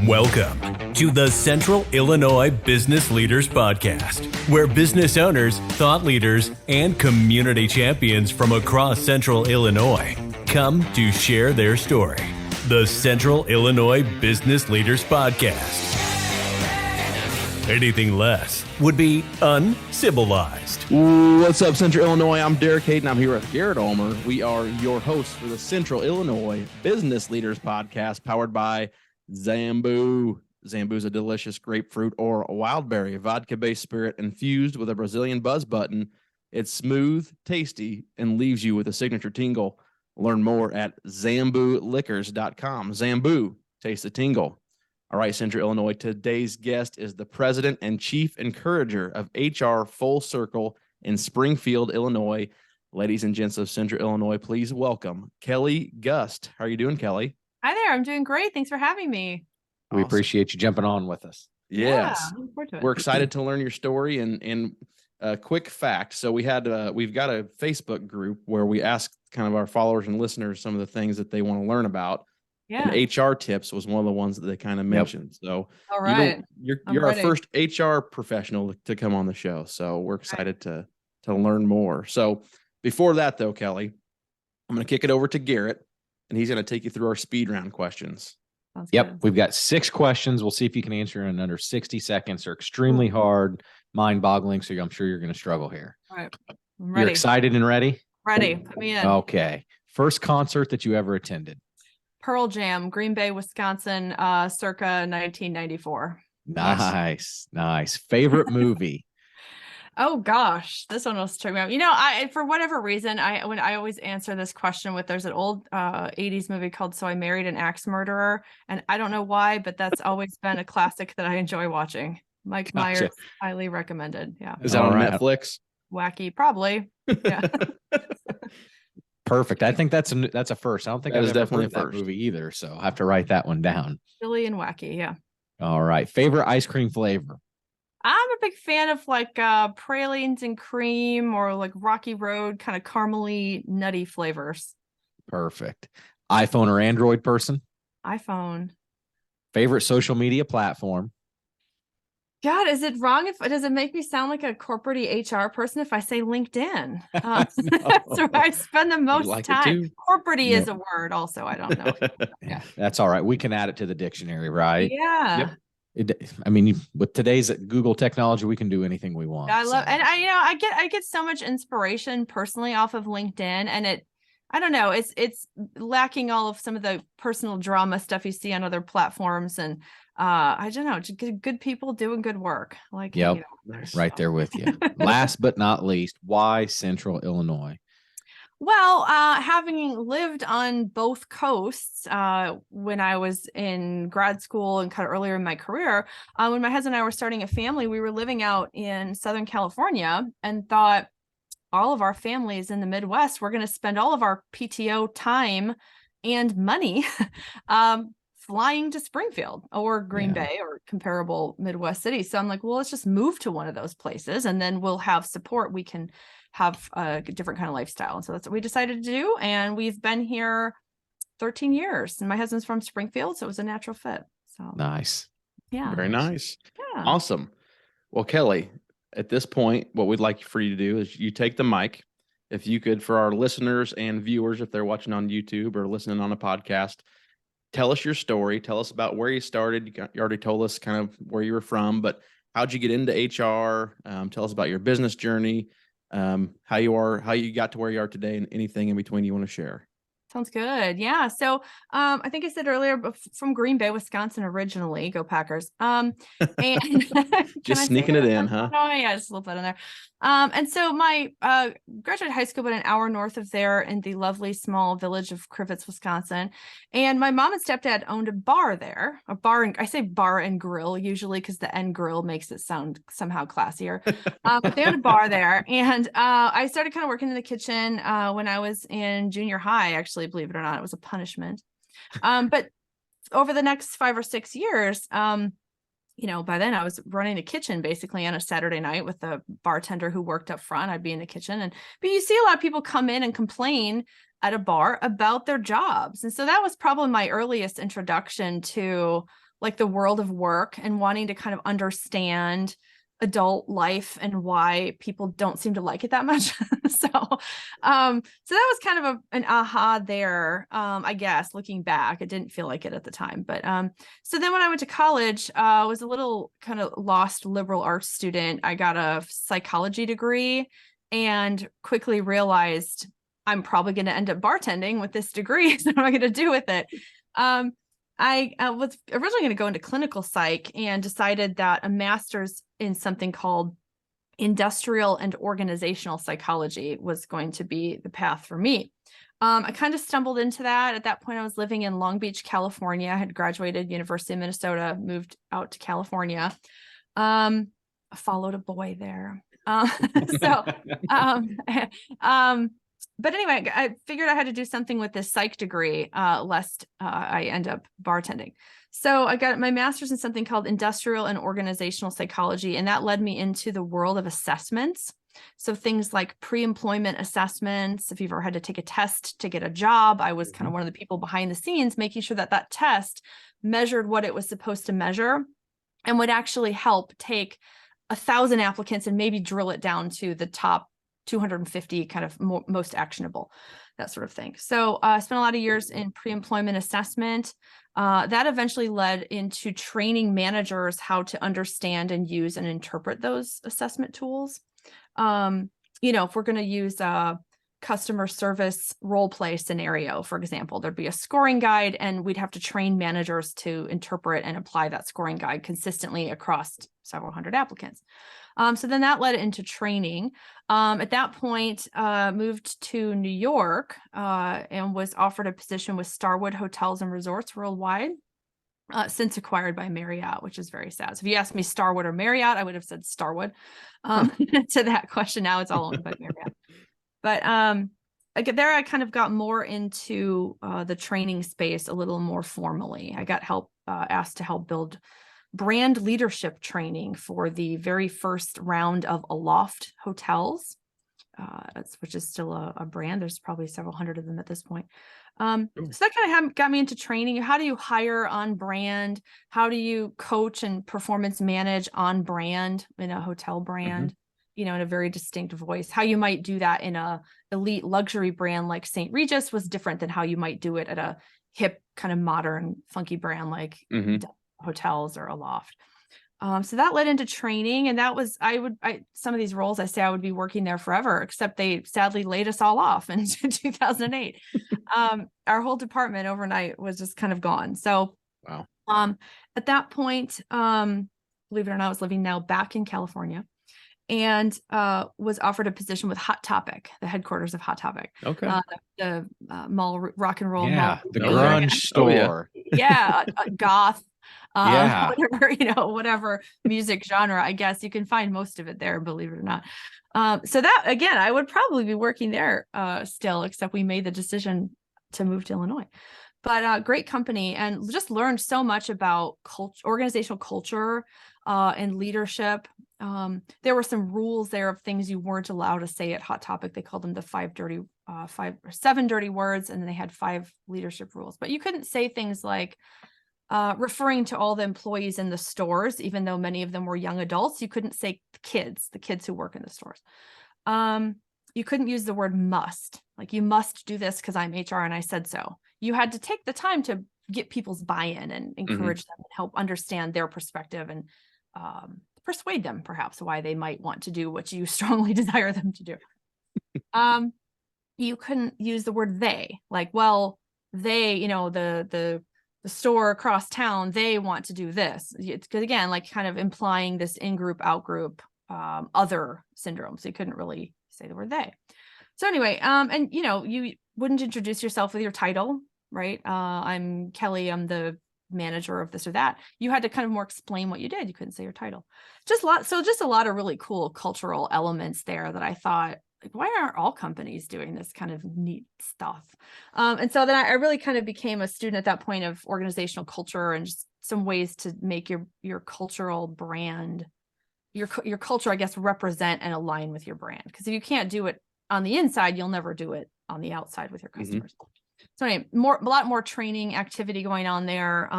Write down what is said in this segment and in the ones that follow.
Welcome to the Central Illinois Business Leaders Podcast, where business owners, thought leaders, and community champions from across Central Illinois come to share their story. The Central Illinois Business Leaders Podcast. Anything less would be uncivilized. What's up, Central Illinois? I'm Derek Hayden. I'm here with Garrett Ulmer. We are your hosts for the Central Illinois Business Leaders Podcast, powered by Zambu. Zambu is a delicious grapefruit or wildberry vodka-based spirit infused with a Brazilian buzz button. It's smooth, tasty, and leaves you with a signature tingle. Learn more at zambuliquors.com. Zambu, taste the tingle. All right, Central Illinois, today's guest is the president and chief encourager of HR Full Circle in Springfield, Illinois. Ladies and gents of Central Illinois, please welcome Kelly Gust. How are you doing, Kelly? Hi there. I'm doing great. Thanks for having me. We appreciate you jumping on with us. Yes. Yeah, we're excited to learn your story and a quick fact. So we've got a Facebook group where we ask kind of our followers and listeners some of the things that they want to learn about. Yeah. And HR tips was one of the ones that they kind of mentioned. So all right. You're our first HR professional to come on the show. So we're excited to learn more. So before that though, Kelly, I'm going to kick it over to Garrett and he's going to take you through our speed round questions. Yep. We've got 6 questions. We'll see if you can answer in under 60 seconds. They're extremely hard, mind-boggling. So I'm sure you're going to struggle here. All right. I'm ready. You're excited and ready? Ready. Put me in. Okay. First concert that you ever attended? Pearl Jam, Green Bay, Wisconsin, circa 1994. Nice. Favorite movie? Oh gosh, this one was tripping me out. You know, for whatever reason, I always answer this question with there's an old 80s movie called So I Married an Axe Murderer, and I don't know why, but that's always been a classic that I enjoy watching. Mike Myers, highly recommended. Yeah. Is that on Netflix? Wacky, probably. Yeah. Perfect. I think that's a first. I don't think that I've is ever definitely heard a that first movie either, so I have to write that one down. Silly and wacky, yeah. All right. Favorite ice cream flavor? I'm a big fan of like pralines and cream or like Rocky Road kind of caramely nutty flavors. Perfect. iPhone or Android person? iPhone. Favorite social media platform? God, is it wrong does it make me sound like a corporate HR person if I say LinkedIn? No. That's where I spend the most time. Corporate is a word also. I don't know. Yeah, that's all right. We can add it to the dictionary, right? Yeah. Yep. With today's Google technology, we can do anything we want. I love, and I get so much inspiration personally off of LinkedIn, and I don't know, it's lacking all of some of the personal drama stuff you see on other platforms, and I don't know, just good people doing good work. Like, yep, right there with you. Last but not least, why Central Illinois? Well, having lived on both coasts when I was in grad school and kind of earlier in my career, when my husband and I were starting a family, we were living out in Southern California and thought all of our families in the Midwest, we're going to spend all of our PTO time and money flying to Springfield or Green Bay or comparable Midwest cities. So I'm like, well, let's just move to one of those places and then we'll have support. We can have a different kind of lifestyle. And so that's what we decided to do. And we've been here 13 years and my husband's from Springfield. So it was a natural fit. So nice. Yeah. Very nice. Yeah. Awesome. Well, Kelly, at this point, what we'd like for you to do is you take the mic. If you could, for our listeners and viewers, if they're watching on YouTube or listening on a podcast, tell us your story. Tell us about where you started. You already told us kind of where you were from, but how'd you get into HR? Tell us about your business journey. How you got to where you are today, and anything in between you want to share. Sounds good. Yeah. So I think I said earlier, from Green Bay, Wisconsin originally. Go Packers. And just sneaking it in, huh? Oh yeah, just a little bit in there. And so my graduated high school about an hour north of there in the lovely small village of Crivitz, Wisconsin. And my mom and stepdad owned a bar there. I say bar and grill usually because the N grill makes it sound somehow classier. But they owned a bar there. And I started kind of working in the kitchen when I was in junior high, actually, believe it or not. It was a punishment. But over the next 5 or 6 years, by then I was running a kitchen basically on a Saturday night with a bartender who worked up front. I'd be in the kitchen, but you see a lot of people come in and complain at a bar about their jobs. And so that was probably my earliest introduction to like the world of work and wanting to kind of understand adult life and why people don't seem to like it that much. So that was kind of an aha there. I guess looking back, it didn't feel like it at the time, but so then when I went to college, I was a little kind of lost liberal arts student. I got a psychology degree and quickly realized I'm probably going to end up bartending with this degree. So what am I going to do with it? I was originally going to go into clinical psych and decided that a master's in something called industrial and organizational psychology was going to be the path for me. I kind of stumbled into that. At that point, I was living in Long Beach, California. I had graduated University of Minnesota, moved out to California. I followed a boy there. But anyway, I figured I had to do something with this psych degree, lest I end up bartending. So I got my master's in something called industrial and organizational psychology, and that led me into the world of assessments. So things like pre-employment assessments. If you've ever had to take a test to get a job, I was kind of one of the people behind the scenes, making sure that that test measured what it was supposed to measure and would actually help take 1,000 applicants and maybe drill it down to the top 250 kind of most actionable, that sort of thing. So I spent a lot of years in pre-employment assessment. That eventually led into training managers how to understand and use and interpret those assessment tools. If we're going to use a customer service role play scenario, for example, there'd be a scoring guide and we'd have to train managers to interpret and apply that scoring guide consistently across several hundred applicants. So then that led into training. At that point, moved to New York and was offered a position with Starwood Hotels and Resorts Worldwide, since acquired by Marriott, which is very sad. So if you asked me Starwood or Marriott, I would have said Starwood. To that question, now it's all owned by Marriott. But there I kind of got more into the training space a little more formally. I got asked to help build brand leadership training for the very first round of Aloft hotels, which is still a brand. There's probably several hundred of them at this point. So that kind of got me into training. How do you hire on brand? How do you coach and performance manage on brand in a hotel brand, in a very distinct voice? How you might do that in a elite luxury brand like St. Regis was different than how you might do it at a hip kind of modern funky brand like Hotels or Aloft. So that led into training, and that was some of these roles I say I would be working there forever, except they sadly laid us all off in 2008. Our whole department overnight was just kind of gone. So wow. At that point, believe it or not, I was living now back in California, and was offered a position with Hot Topic, the headquarters of Hot Topic. Okay. The mall, rock and roll Yeah, mall. the grunge store. Yeah, goth. Yeah. Whatever music genre, I guess you can find most of it there, believe it or not. So that, again, I would probably be working there still, except we made the decision to move to Illinois. But great company, and just learned so much about organizational culture and leadership. There were some rules there of things you weren't allowed to say at Hot Topic. They called them the 7 dirty words, and then they had 5 leadership rules. But you couldn't say things like referring to all the employees in the stores, even though many of them were young adults. You couldn't say the kids who work in the stores. You couldn't use the word must, like you must do this because I'm HR and I said so. You had to take the time to get people's buy-in and encourage them and help understand their perspective and persuade them perhaps why they might want to do what you strongly desire them to do. You couldn't use the word they, like, well, they, the store across town, they want to do this. It's because, again, like kind of implying this in-group, out-group, other syndrome. So you couldn't really say the word they. So anyway, and you wouldn't introduce yourself with your title, right? I'm Kelly, I'm the manager of this or that. You had to kind of more explain what you did. You couldn't say your title. Just a lot of really cool cultural elements there that I thought, like, why aren't all companies doing this kind of neat stuff? And so then I really kind of became a student at that point of organizational culture and just some ways to make your cultural brand, your culture, I guess, represent and align with your brand. Because if you can't do it on the inside, you'll never do it on the outside with your customers. So anyway, a lot more training activity going on there.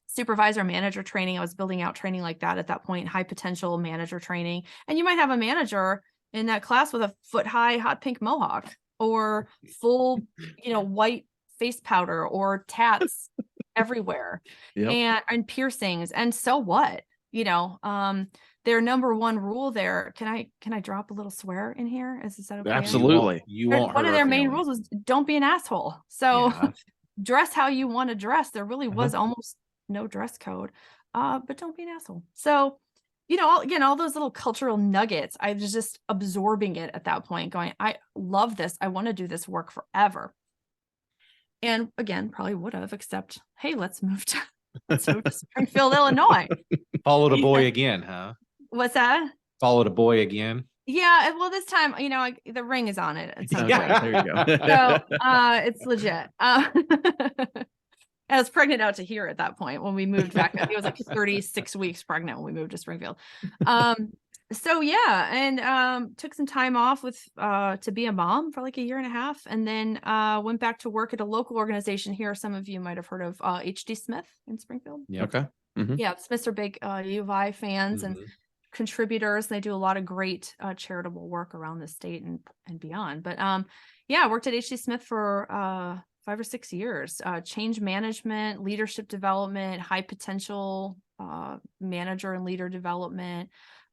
supervisor manager training. I was building out training like that at that point, high potential manager training. And you might have a manager in that class with a foot high hot pink mohawk or full, white face powder or tats everywhere and piercings. And so what, their number one rule there. Can I drop a little swear in here? Is that okay? Absolutely. You won't One hurt of their our main feelings. rules was don't be an asshole. So Yeah. dress how you want to dress. There really was almost no dress code, but don't be an asshole. So, all those little cultural nuggets, I was just absorbing it at that point going, I love this. I want to do this work forever. And again, probably would have, except, hey, let's move to Springfield, Illinois. Followed a boy again, huh? What's that? Followed a boy again. Yeah. Well, this time, the ring is on it. At some Okay, point. there you go. So it's legit. I was pregnant out to here at that point when we moved back. I think it was like 36 weeks pregnant when we moved to Springfield. So yeah, and took some time off to be a mom for like a year and a half, and then went back to work at a local organization here. Some of you might have heard of HD Smith in Springfield. Yeah. Okay. Mm-hmm. Yeah, Smiths are big U of I fans and contributors. They do a lot of great charitable work around the state and beyond. But yeah, I worked at HD Smith for 5 or 6 years. Change management, leadership development, high potential manager and leader development.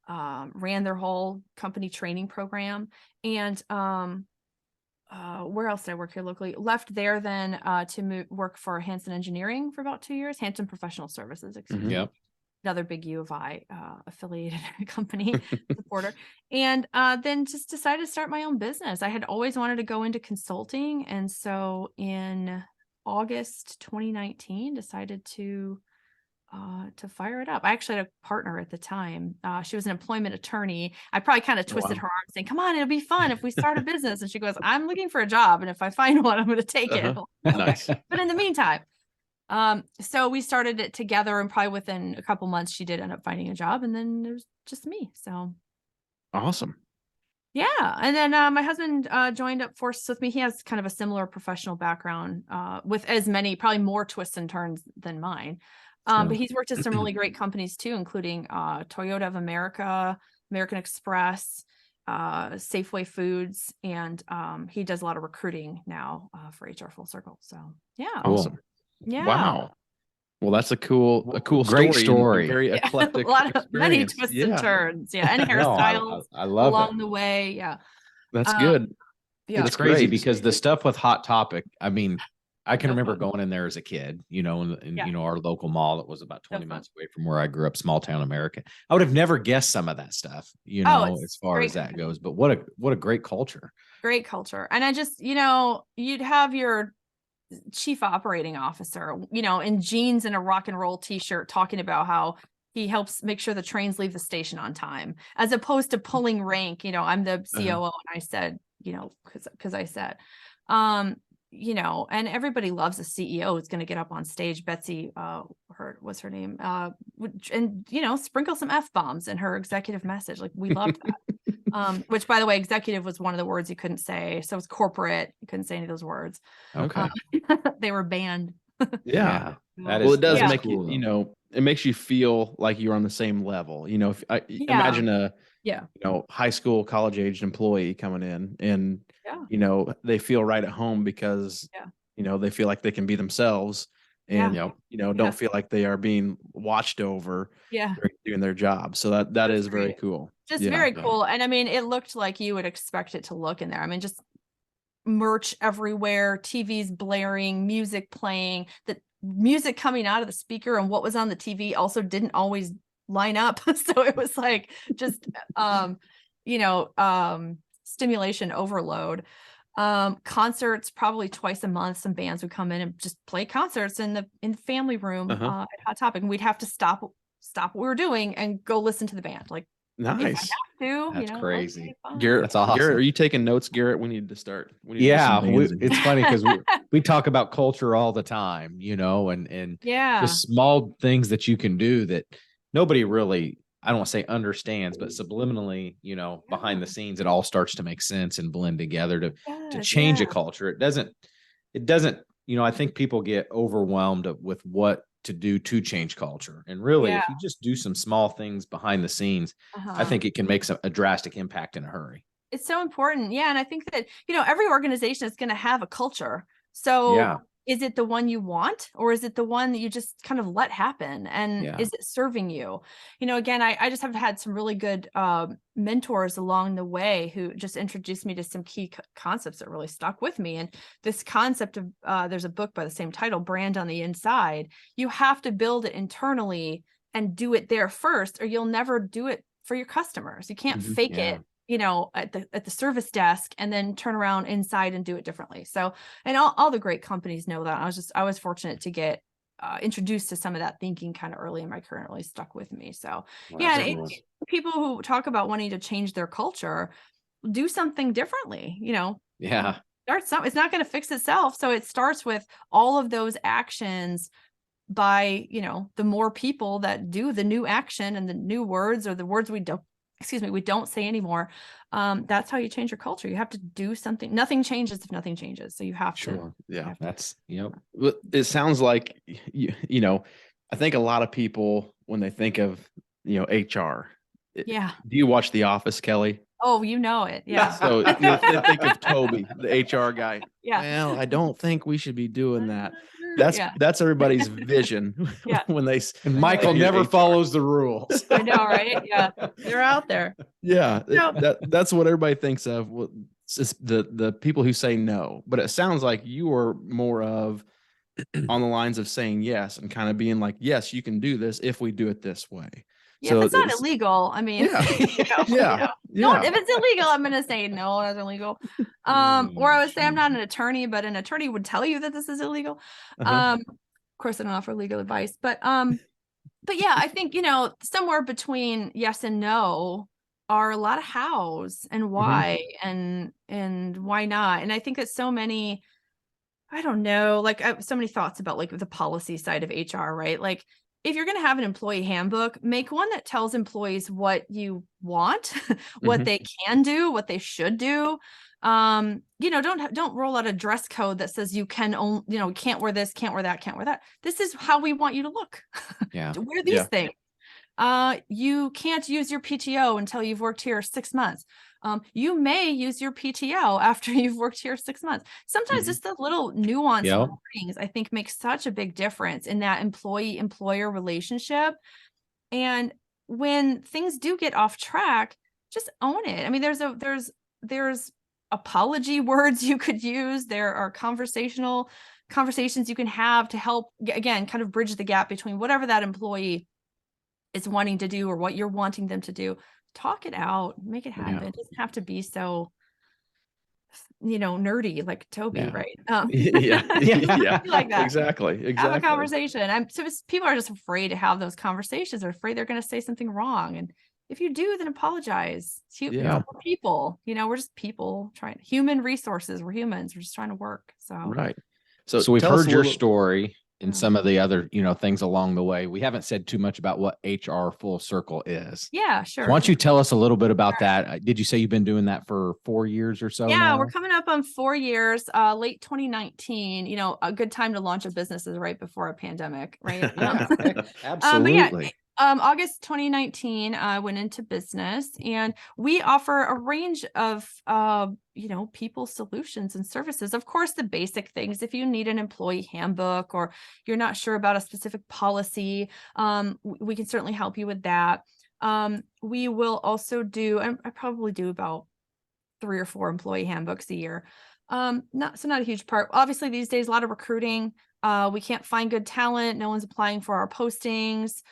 Ran their whole company training program. And where else did I work here locally? Left there then to work for Hanson Engineering for about 2 years. Hanson Professional Services, excuse me. Yep. Another big U of I affiliated company supporter. And then just decided to start my own business. I had always wanted to go into consulting. And so in August 2019, decided to fire it up. I actually had a partner at the time. She was an employment attorney. I probably kind of twisted her arm saying, come on, it'll be fun if we start a business. And she goes, I'm looking for a job. And if I find one, I'm going to take it. Nice. But in the meantime, so we started it together, and probably within a couple months, she did end up finding a job, and then it was just me. So Awesome. yeah. And then my husband joined up forces with me. He has kind of a similar professional background with as many, probably more twists and turns than mine. But he's worked at some really great companies too, including Toyota of America, American Express, Safeway Foods, and he does a lot of recruiting now for HR Full Circle. So yeah. Awesome. Yeah. Wow. Well, that's a cool Great story. story. Very eclectic. A lot of many experience. twists Yeah. and turns. Yeah. And No, hairstyles I love along it. the way. Yeah. That's good. Yeah. It's crazy great. because the stuff with Hot Topic, I mean, I can No remember fun. going in there as a kid, in Yeah. our local mall that was about 20 fun. minutes away from where I grew up, small town America. I would have never guessed some of that stuff, it's as far great as that company. goes. But what a great culture. Great culture. And I just, you'd have your chief operating officer, in jeans and a rock and roll t-shirt talking about how he helps make sure the trains leave the station on time, as opposed to pulling rank. I'm the COO, and I said, because I said, and everybody loves a CEO who's going to get up on stage. Betsy, what's her name? And sprinkle some F-bombs in her executive message. Like, we loved that. Which, by the way, executive was one of the words you couldn't say. So it's corporate. You couldn't say any of those words. Okay. They were banned. Yeah. That Well, is- it does Yeah. make cool, you, it makes you feel like you're on the same level. If imagine a high school, college aged employee coming in and they feel right at home because they feel like they can be themselves and don't feel like they are being watched over Yeah. doing their job. So that That's is very great. cool. Just Yeah. very cool. And I mean, it looked like you would expect it to look in there. I mean, just merch everywhere, TVs blaring, music playing, the music coming out of the speaker and what was on the TV also didn't always line up. So it was like just stimulation overload. Concerts probably twice a month. Some bands would come in and just play concerts in the family room at Hot Topic, and we'd have to stop what we were doing and go listen to the band. Like, if I Nice. have to, That's crazy. okay, fine. Garrett, That's awesome. Garrett, are you taking notes, Garrett? We need to start. We need to do Yeah, some bands in. it's funny because we talk about culture all the time, and Yeah. just small things that you can do that nobody really, I don't want to say understands, but subliminally, behind the scenes, it all starts to make sense and blend together to Yes, change a yeah. culture. It doesn't, I think people get overwhelmed with what to do to change culture. And really, Yeah. if you just do some small things behind the scenes, I think it can make a drastic impact in a hurry. It's so important. Yeah. And I think that, every organization is going to have a culture. So Yeah. is it the one you want, or is it the one that you just kind of let happen? And Yeah. is it serving you? Again, I just have had some really good mentors along the way who just introduced me to some key concepts that really stuck with me. And this concept of, there's a book by the same title, Brand on the Inside. You have to build it internally and do it there first, or you'll never do it for your customers. You can't fake it at the service desk and then turn around inside and do it differently. So, and all the great companies know that. I was fortunate to get introduced to some of that thinking kind of early in my career, and it really stuck with me. So people who talk about wanting to change their culture, do something differently, Yeah. It's not going to fix itself. So it starts with all of those actions by, the more people that do the new action and the new words, or the words we don't say anymore. That's how you change your culture. You have to do something. Nothing changes if nothing changes. So you have to. Yeah. That's, It sounds like, I think a lot of people, when they think of, HR. Yeah. Do you watch The Office, Kelly? Oh, you know it. Yeah. So they think of Toby, the HR guy. Yeah. Well, I don't think we should be doing that. That's everybody's vision. Yeah. When they and Michael never HR. follows the rules. I know, right? Yeah. They're out there. Yeah. That's what everybody thinks of. Well, it's the people who say no, but it sounds like you are more of on the lines of saying yes and kind of being like, yes, you can do this if we do it this way. Yeah, So if it's not illegal, I mean, yeah. No, if it's illegal, I'm going to say no, that's illegal. Or I would say I'm not an attorney, but an attorney would tell you that this is illegal. Of course, I don't offer legal advice, but yeah, I think, somewhere between yes and no are a lot of hows and why and why not. And I think that so many, I don't know, like I have so many thoughts about like the policy side of HR, right? Like, if you're going to have an employee handbook, make one that tells employees what you want, what they can do, what they should do. Don't roll out a dress code that says you can only, can't wear this, can't wear that, can't wear that. This is how we want you to look. Yeah. To wear these things. You can't use your PTO until you've worked here 6 months. You may use your PTO after you've worked here 6 months. Sometimes just the little nuance things, I think, make such a big difference in that employee-employer relationship. And when things do get off track, just own it. I mean, there's apology words you could use. There are conversations you can have to help, again, kind of bridge the gap between whatever that employee is wanting to do or what you're wanting them to do. Talk it out, make it happen. It doesn't have to be so, nerdy like Toby, right? Like that. Exactly. Have a conversation. So people are just afraid to have those conversations. They're afraid they're going to say something wrong. And if you do, then apologize. We're people, we're just people human resources. We're humans. We're just trying to work. So, right. So we've heard your story and some of the other, things along the way. We haven't said too much about what HR Full Circle is. Yeah, sure. So why don't you tell us a little bit about that? Did you say you've been doing that for 4 years or so? Yeah, now? We're coming up on 4 years, late 2019. A good time to launch a business is right before a pandemic, right? Absolutely. August 2019, I went into business, and we offer a range of, people solutions and services. Of course, the basic things. If you need an employee handbook or you're not sure about a specific policy, we can certainly help you with that. We will also do, I probably do about 3 or 4 employee handbooks a year. Not a huge part. Obviously, these days, a lot of recruiting. We can't find good talent. No one's applying for our postings.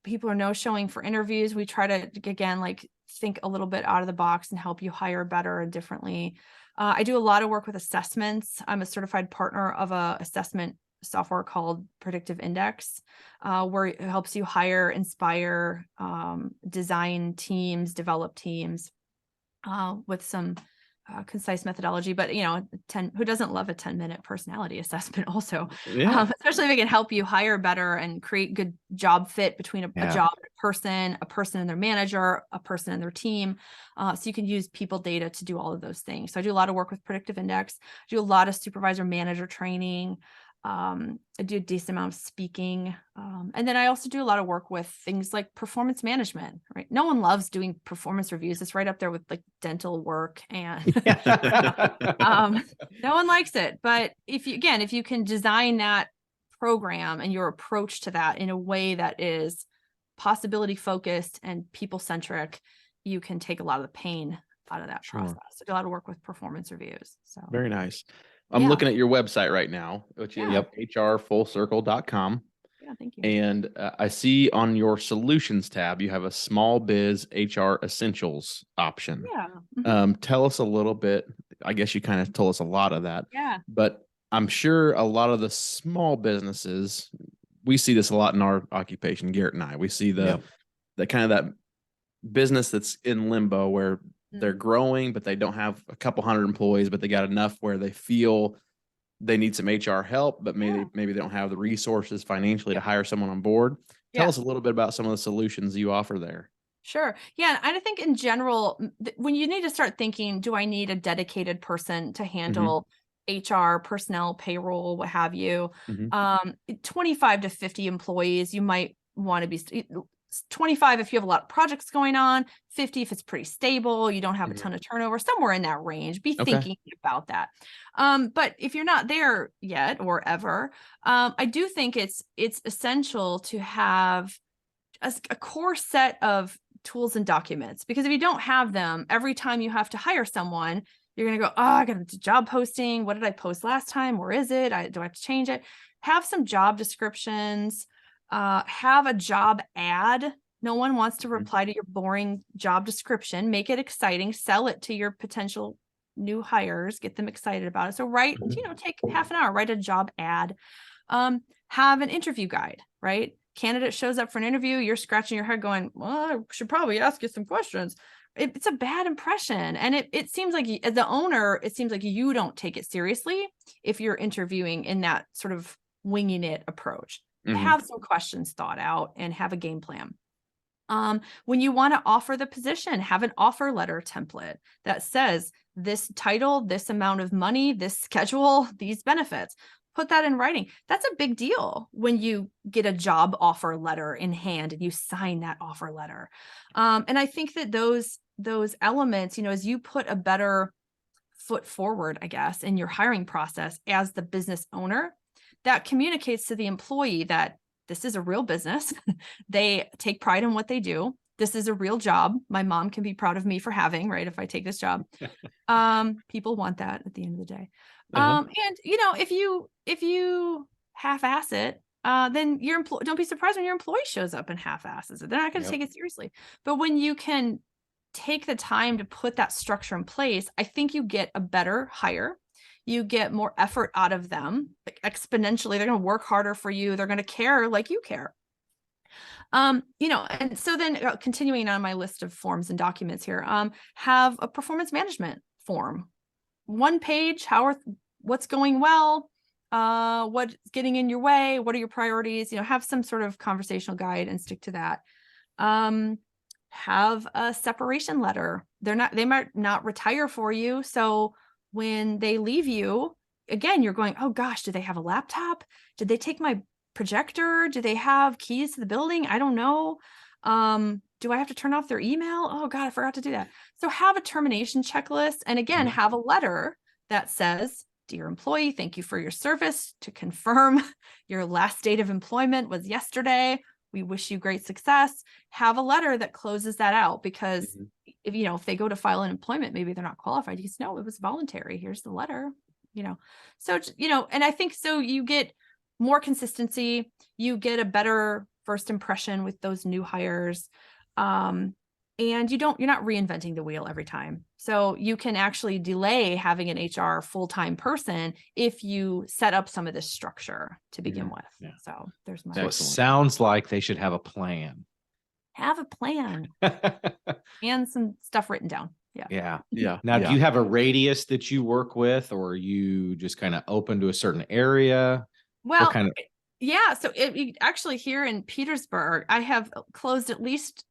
People are no showing for interviews. We try to, again, think a little bit out of the box and help you hire better and differently. I do a lot of work with assessments. I'm a certified partner of a assessment software called Predictive Index, where it helps you hire, inspire, design teams, develop teams, with some concise methodology. But who doesn't love a 10-minute personality assessment also? Especially if it can help you hire better and create good job fit between a job and a person and their manager, a person and their team. So you can use people data to do all of those things. So I do a lot of work with Predictive Index. I do a lot of supervisor manager training. I do a decent amount of speaking. And then I also do a lot of work with things like performance management, right? No one loves doing performance reviews. It's right up there with like dental work and no one likes it. But if you can design that program and your approach to that in a way that is possibility focused and people centric, you can take a lot of the pain out of that process. I do a lot of work with performance reviews. So Very nice. I'm looking at your website right now, which is hrfullcircle.com. Yeah, thank you. And I see on your solutions tab, you have a small biz HR essentials option. Yeah. Tell us a little bit. I guess you kind of told us a lot of that. Yeah. But I'm sure a lot of the small businesses, we see this a lot in our occupation, Garrett and I. We see the kind of that business that's in limbo where they're growing, but they don't have a couple hundred employees, but they got enough where they feel they need some HR help, but maybe they don't have the resources financially to hire someone on board. Tell us a little bit about some of the solutions you offer there. Sure. Yeah. And I think in general, when you need to start thinking, do I need a dedicated person to handle HR, personnel, payroll, what have you? 25 to 50 employees, you might want to be 25 if you have a lot of projects going on, 50 if it's pretty stable, you don't have a ton of turnover, somewhere in that range. Be thinking about that. But if you're not there yet or ever, I do think it's essential to have a core set of tools and documents, because if you don't have them, every time you have to hire someone, you're going to go, I got a job posting. What did I post last time? Where is it? Do I have to change it? Have some job descriptions. Have a job ad. No one wants to reply to your boring job description. Make it exciting. Sell it to your potential new hires. Get them excited about it. So take half an hour, write a job ad. Have an interview guide, right? Candidate shows up for an interview. You're scratching your head going, well, I should probably ask you some questions. It's a bad impression. And it seems like as the owner, it seems like you don't take it seriously if you're interviewing in that sort of winging it approach. Have some questions thought out and have a game plan. When you want to offer the position, have an offer letter template that says this title, this amount of money, this schedule, these benefits. Put that in writing. That's a big deal when you get a job offer letter in hand and you sign that offer letter. And I think that those elements, as you put a better foot forward, I guess, in your hiring process as the business owner, that communicates to the employee that this is a real business. They take pride in what they do. This is a real job. My mom can be proud of me for having, right? If I take this job, people want that at the end of the day. And if you half-ass it, then don't be surprised when your employee shows up and half-asses it. They're not going to take it seriously. But when you can take the time to put that structure in place, I think you get a better hire. You get more effort out of them, like exponentially. They're going to work harder for you. They're going to care like you care. And so then continuing on my list of forms and documents here, have a performance management form. 1 page, what's going well, what's getting in your way, what are your priorities, have some sort of conversational guide and stick to that. Have a separation letter. They might not retire for you. So when they leave you, again, you're going, oh gosh, do they have a laptop? Did they take my projector? Do they have keys to the building? I don't know. Do I have to turn off their email? Oh God, I forgot to do that. So have a termination checklist. And again, have a letter that says, dear employee, thank you for your service. To confirm your last date of employment was yesterday. We wish you great success. Have a letter that closes that out, because if they go to file an employment, maybe they're not qualified. You say, no, it was voluntary. Here's the letter, So, and I think so you get more consistency, you get a better first impression with those new hires. And you're not reinventing the wheel every time. So you can actually delay having an HR full-time person if you set up some of this structure to begin with. Yeah. So there's my. So it sounds like they should have a plan. Have a plan and some stuff written down. Yeah. Now, do you have a radius that you work with, or are you just kind of open to a certain area? Well, so actually here in Petersburg, I have closed at least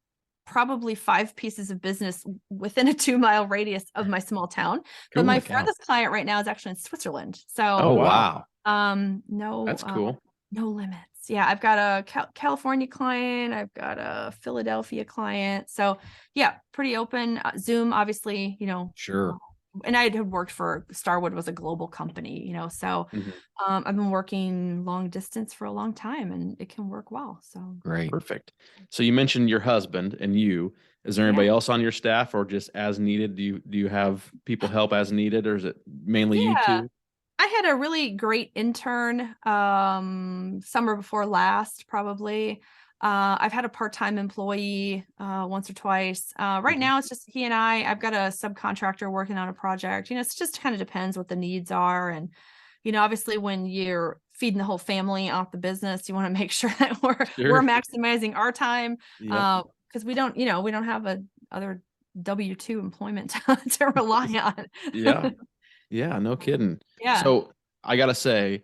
probably 5 pieces of business within a 2-mile radius of my small town. But my furthest client right now is actually in Switzerland. So wow. No, That's cool. no limits. Yeah, I've got a California client. I've got a Philadelphia client. So yeah, pretty open. Zoom, obviously, Sure. and I had worked for Starwood was a global company, so Mhm. I've been working long distance for a long time and it can work well. So Great. Perfect. So you mentioned your husband and you. Is there anybody else on your staff, or just as needed? Do you have people help as needed, or is it mainly you yeah, two? I had a really great intern summer before last, probably. I've had a part-time employee once or twice. Right Mhm. now it's just he and I've got a subcontractor working on a project. It just kind of depends what the needs are. And, obviously when you're feeding the whole family off the business, you want to make sure that we're Sure. maximizing our time. Yep. Because we don't have a other W-2 employment to rely on. Yeah. Yeah. No kidding. Yeah. So I gotta say,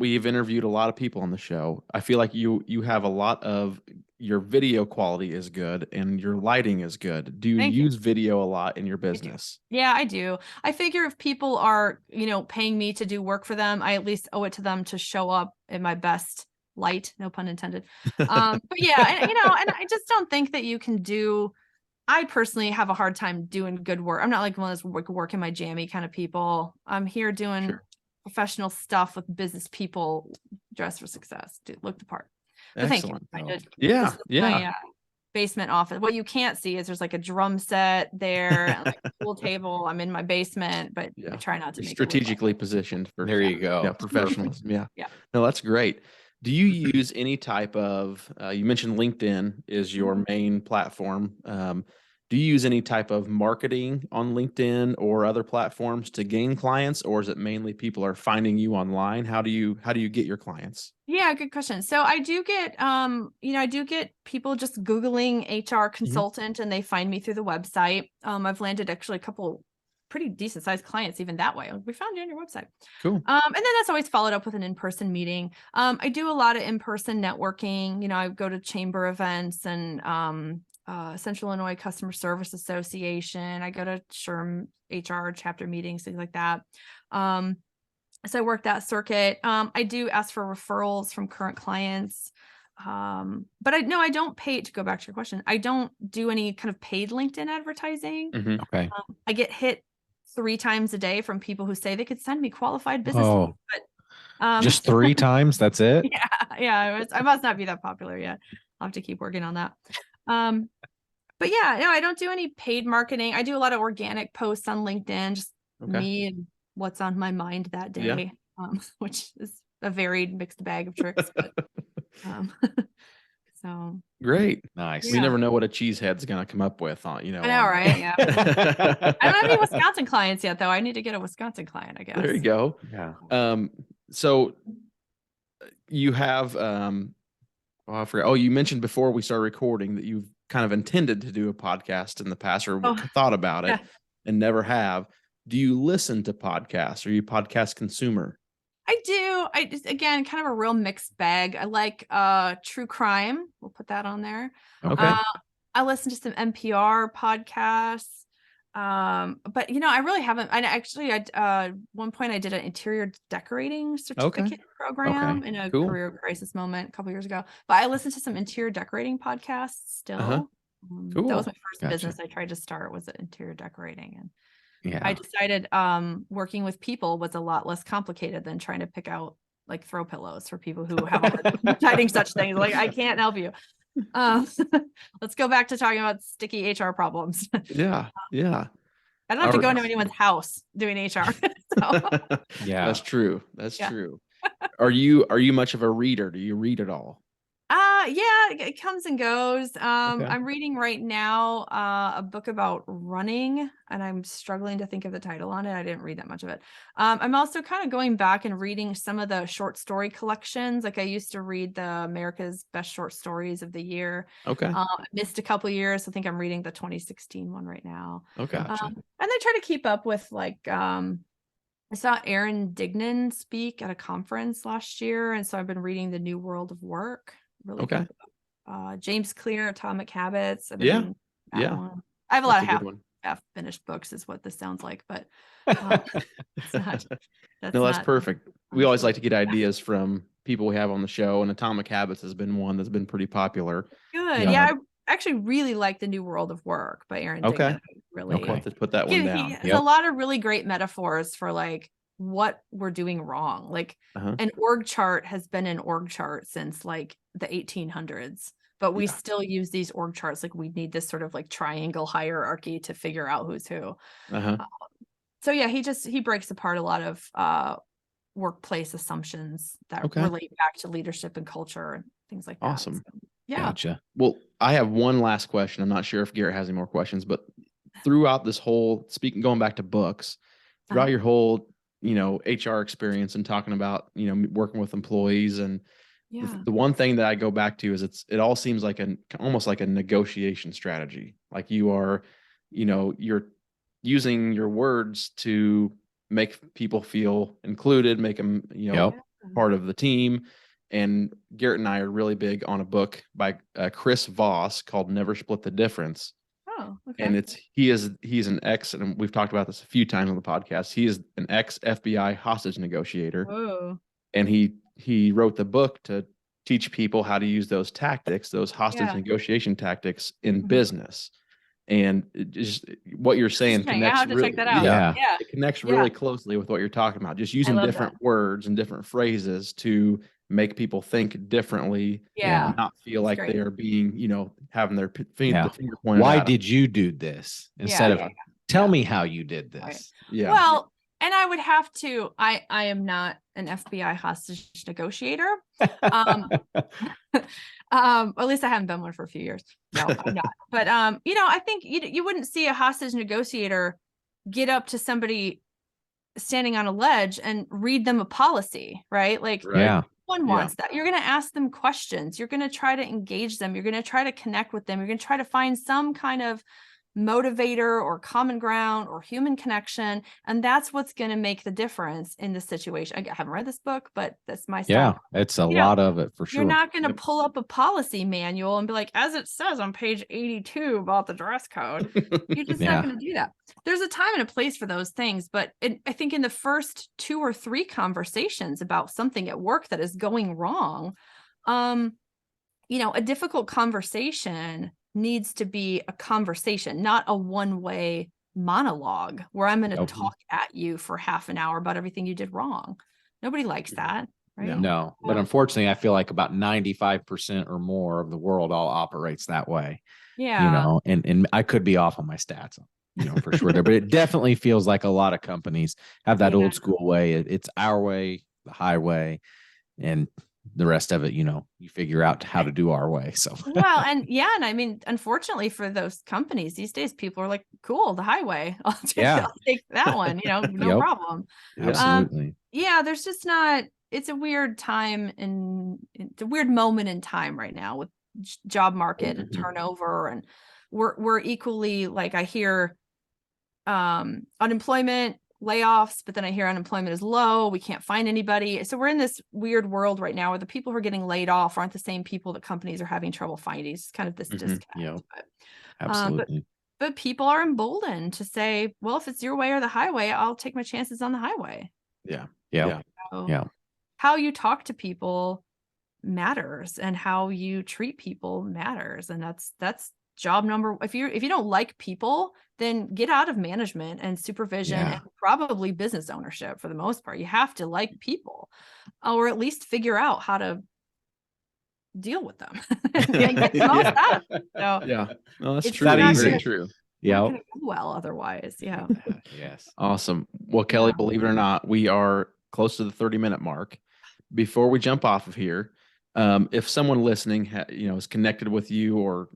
we've interviewed a lot of people on the show. I feel like you have a lot of your video quality is good and your lighting is good. Do you Thank you. use video a lot in your I do. business? Yeah, I do. I figure if people are, paying me to do work for them, I at least owe it to them to show up in my best light, no pun intended. But yeah, and I just don't think that you can do. I personally have a hard time doing good work. I'm not like one of those work in my jammy kind of people. I'm here doing Sure. professional stuff with business people, dress for success, look the part. But thank you. Excellent. This Yeah. is Yeah. my basement office. What you can't see is there's like a drum set there and like a pool table. I'm in my basement, but I Yeah. try not to You're make it look like strategically positioned for There you go. yeah, professionalism. Yeah. Yeah. No, that's great. Do you use any type of, you mentioned LinkedIn is your main platform. Do you use any type of marketing on LinkedIn or other platforms to gain clients, or is it mainly people are finding you online? How do you get your clients? Yeah, good question. So I do get I do get people just Googling HR Mhm. consultant and they find me through the website. I've landed actually a couple pretty decent sized clients even that way. We found you on your website. Cool. And then that's always followed up with an in-person meeting. I do a lot of in-person networking. I go to chamber events and Central Illinois Customer Service Association. I go to SHRM HR chapter meetings, things like that. So I work that circuit. I do ask for referrals from current clients. But I don't pay, to go back to your question. I don't do any kind of paid LinkedIn advertising. Mhm. Okay. I get hit 3 times a day from people who say they could send me qualified business Oh, leads, but just 3 times? That's it? yeah, I must not be that popular yet. I'll have to keep working on that. But yeah, no, I don't do any paid marketing. I do a lot of organic posts on LinkedIn, just Okay. me and what's on my mind that Yeah. day, which is a varied mixed bag of tricks. But, so Great. Nice. We Yeah. never know what a cheesehead's gonna come up with on, I know, on right? Yeah. I don't have any Wisconsin clients yet, though. I need to get a Wisconsin client, I guess. There you go. Yeah. So you have I forgot. Oh, you mentioned before we started recording that you've kind of intended to do a podcast in the past, or Oh, thought about it yeah. and never have. Do you listen to podcasts? Are you a podcast consumer? I do. I just, again, kind of a real mixed bag. I like true crime. We'll put that on there. Okay. I listen to some NPR podcasts. But I really haven't. I actually, one point I did an interior decorating certificate program Okay. in a Cool. career crisis moment a couple years ago. But I listened to some interior decorating podcasts still. Uh-huh. That Cool. was my first Gotcha. business I tried to start, was interior decorating, and Yeah. I decided working with people was a lot less complicated than trying to pick out like throw pillows for people who have a hard time deciding such things. Like, I can't help you. Let's go back to talking about sticky HR problems. Yeah. Yeah. I don't have to go All into right. anyone's house doing HR. So, Yeah. That's true. That's Yeah. true. Are you much of a reader? Do you read at all? yeah, it comes and goes. Okay. I'm reading right now a book about running, and I'm struggling to think of the title on it. I didn't read that much of it. I'm also kind of going back and reading some of the short story collections. Like, I used to read the America's Best Short Stories of the Year. Okay. Missed a couple years. I think I'm reading the 2016 one right now. Okay. Gotcha. And I try to keep up with, like, I saw Aaron Dignan speak at a conference last year, and so I've been reading The New World of Work. Really Okay. good book. James Clear, Atomic Habits. I've been Yeah. reading that Yeah. one. I have a lot That's of a good habits. one. half-finished books is what this sounds like, but it's not. That's No, that's not, perfect. We always like to get Yeah. ideas from people we have on the show, and Atomic Habits has been one that's been pretty popular. Good. Yeah, I actually really like The New World of Work by Aaron Okay. Dignan. Really, We'll have to put that one he down. has a lot of really great metaphors for like what we're doing wrong. Like an org chart has been an org chart since like the 1800s, but we still use these org charts. Like we need this sort of like triangle hierarchy to figure out who's who. So yeah, he breaks apart a lot of workplace assumptions that relate back to leadership and culture and things like that. Awesome. So, yeah. Gotcha. Well, I have one last question. I'm not sure if Garrett has any more questions, but throughout this whole going back to books, throughout your whole, HR experience and talking about, working with employees, and the one thing that I go back to is it all seems like almost like a negotiation strategy. Like you're using your words to make people feel included, make them, part of the team. And Garrett and I are really big on a book by Chris Voss called Never Split the Difference. Oh, okay. And he's an ex, and we've talked about this a few times on the podcast. He is an ex FBI hostage negotiator. Whoa. And he wrote the book to teach people how to use those tactics, those hostage negotiation tactics in business. And just what you're saying connects. I have to check that out. Yeah. It connects really closely with what you're talking about. Just using different words and different phrases to make people think differently, and not feel like they are being, having their finger pointed. Why did you do this instead of tell me how you did this? Right. Yeah. Well, and I would have to. I am not an FBI hostage negotiator. At least I haven't been one for a few years. No, I'm not. But I think you wouldn't see a hostage negotiator get up to somebody standing on a ledge and read them a policy, right? Like, one wants that. You're going to ask them questions. You're going to try to engage them. You're going to try to connect with them. You're going to try to find some kind of motivator or common ground or human connection. And that's what's going to make the difference in the situation. I haven't read this book, but that's my style. Yeah, it's a lot of it for sure. You're not going to pull up a policy manual and be like, as it says on page 82 about the dress code. You're just not going to do that. There's a time and a place for those things. But I think in the first 2 or 3 conversations about something at work that is going wrong, a difficult conversation needs to be a conversation, not a one-way monologue where I'm going to talk at you for half an hour about everything you did wrong. Nobody likes that, right? No, but unfortunately, I feel like about 95% or more of the world all operates that way. Yeah. And I could be off on my stats, for sure there, but it definitely feels like a lot of companies have that old school way. It's our way, the highway, and the rest of it, you figure out how to do our way. So, well, and I mean, unfortunately for those companies these days, people are like, cool, the highway. I'll take that one, no problem. Absolutely. There's just not, it's a weird time it's a weird moment in time right now with job market and turnover. And we're equally, like, I hear unemployment, layoffs, but then I hear unemployment is low. We can't find anybody. So we're in this weird world right now where the people who are getting laid off aren't the same people that companies are having trouble finding. It's kind of this disconnect. But, absolutely. But people are emboldened to say, well, if it's your way or the highway, I'll take my chances on the highway. Yeah. So how you talk to people matters, and how you treat people matters. And that's job number. If you don't like people, then get out of management and supervision and probably business ownership. For the most part, you have to like people, or at least figure out how to deal with them and get the most out of them. So no, that's it's true. not That's gonna- very true. not gonna go well otherwise. Yes. Awesome. Well, Kelly, believe it or not, we are close to the 30-minute mark. Before we jump off of here, if someone listening, is connected with you or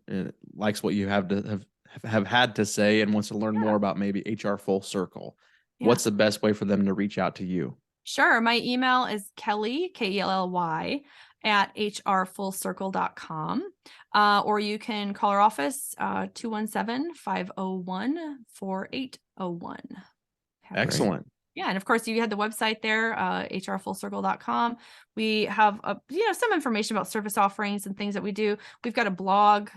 likes what you have to have had to say and wants to learn more about maybe HR Full Circle, what's the best way for them to reach out to you? Sure. My email is Kelly, Kelly, at hrfullcircle.com. Or you can call our office, 217-501-4801. Excellent. Yeah. And of course, you had the website there, hrfullcircle.com. We have, some information about service offerings and things that we do. We've got a blog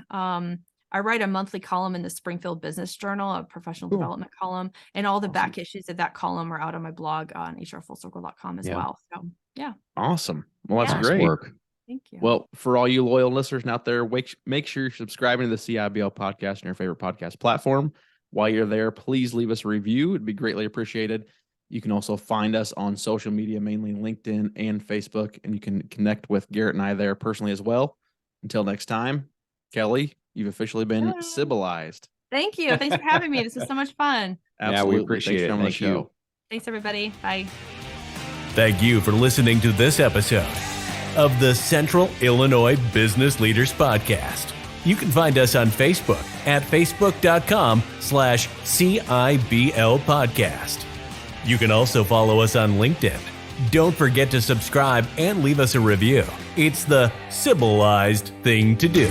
I write a monthly column in the Springfield Business Journal, a professional development column, and all the back issues of that column are out on my blog on hrfullcircle.com as well. So yeah. Awesome. Well, that's Yeah. great. Work. Thank you. Well, for all you loyal listeners out there, make sure you're subscribing to the CIBL podcast on your favorite podcast platform. While you're there, please leave us a review. It'd be greatly appreciated. You can also find us on social media, mainly LinkedIn and Facebook, and you can connect with Garrett and I there personally as well. Until next time, Kelly, you've officially been civilized. Thank you. Thanks for having me. This is so much fun. Absolutely. Yeah, we appreciate it. Thanks for coming on the Thank you. show. Thanks, everybody. Bye. Thank you for listening to this episode of the Central Illinois Business Leaders Podcast. You can find us on Facebook at facebook.com/CIBL Podcast. You can also follow us on LinkedIn. Don't forget to subscribe and leave us a review. It's the civilized thing to do.